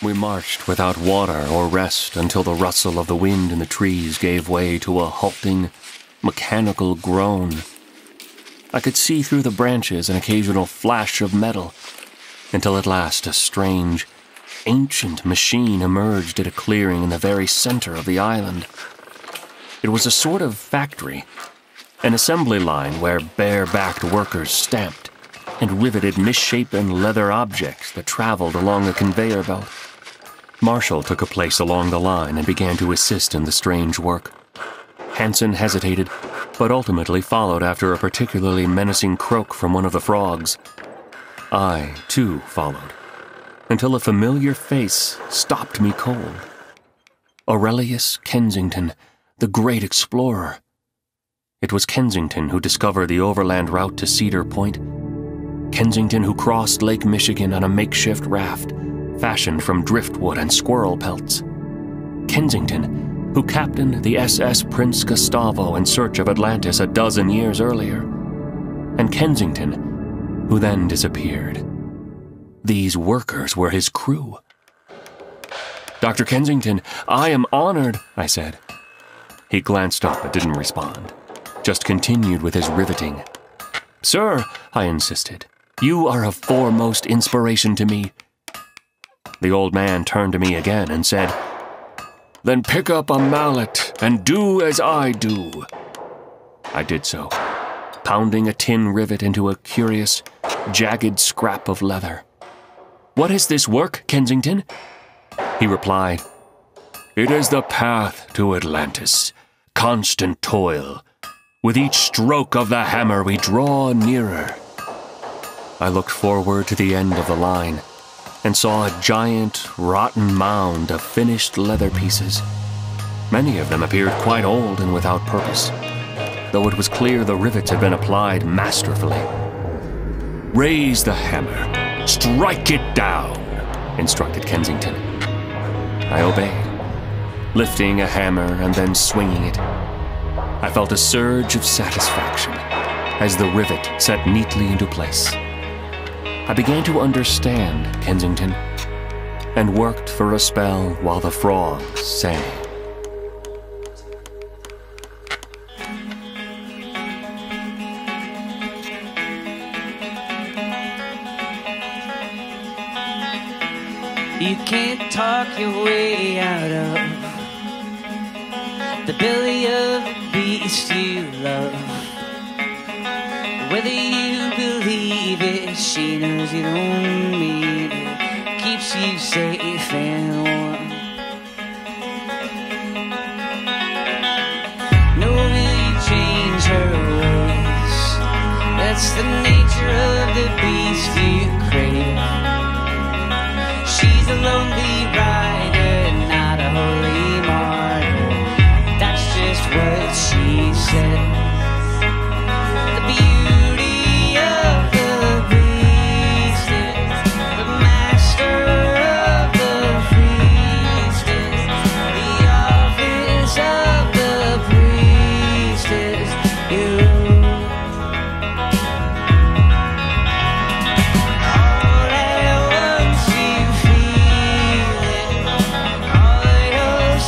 We marched without water or rest until the rustle of the wind in the trees gave way to a halting, mechanical groan. I could see through the branches an occasional flash of metal, until at last a strange, ancient machine emerged at a clearing in the very center of the island. It was a sort of factory, an assembly line where bare-backed workers stamped and riveted misshapen leather objects that traveled along a conveyor belt. Marshall took a place along the line and began to assist in the strange work. Hansen hesitated, but ultimately followed after a particularly menacing croak from one of the frogs. I, too, followed, until a familiar face stopped me cold. Aurelius Kensington, the great explorer. It was Kensington who discovered the overland route to Cedar Point. Kensington who crossed Lake Michigan on a makeshift raft, fashioned from driftwood and squirrel pelts. Kensington who captained the SS Prince Gustavo in search of Atlantis a dozen years earlier. And Kensington who then disappeared. These workers were his crew. "Dr. Kensington, I am honored," I said. He glanced up but didn't respond, just continued with his riveting. "Sir," I insisted, "you are of foremost inspiration to me." The old man turned to me again and said, "Then pick up a mallet and do as I do." I did so, pounding a tin rivet into a curious, jagged scrap of leather. "What is this work, Kensington?" He replied, "It is the path to Atlantis, constant toil. With each stroke of the hammer we draw nearer." I looked forward to the end of the line and saw a giant, rotten mound of finished leather pieces. Many of them appeared quite old and without purpose, though it was clear the rivets had been applied masterfully. "Raise the hammer, strike it down," instructed Kensington. I obeyed, lifting a hammer and then swinging it. I felt a surge of satisfaction as the rivet set neatly into place. I began to understand Kensington and worked for a spell while the frogs sang. You can't talk your way out of the belly of the beast you love. Whether you believe it, she knows you don't mean it. Keeps you safe and warm. Nor will you change her ways. That's the nature of the beast you crave. She's a lonely rider, not a holy martyr. That's just what she said. The beauty of the beast is the master of the priestess. The office of the priestess. You.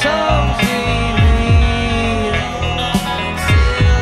Songs we read, still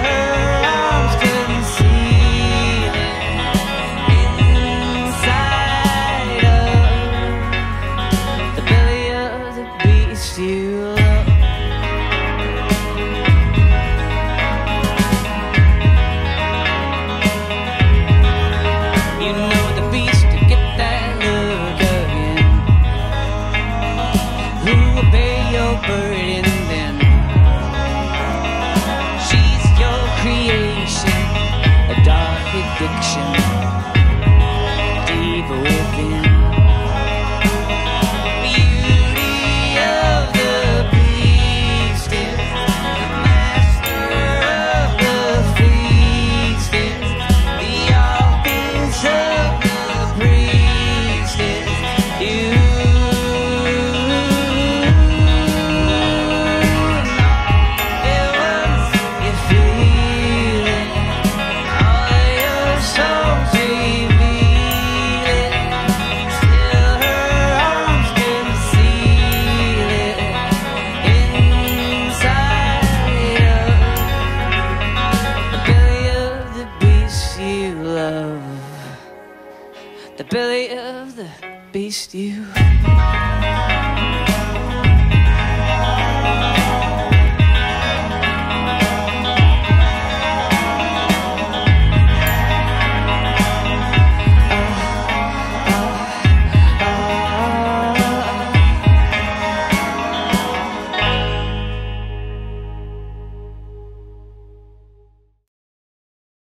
belly of the beast you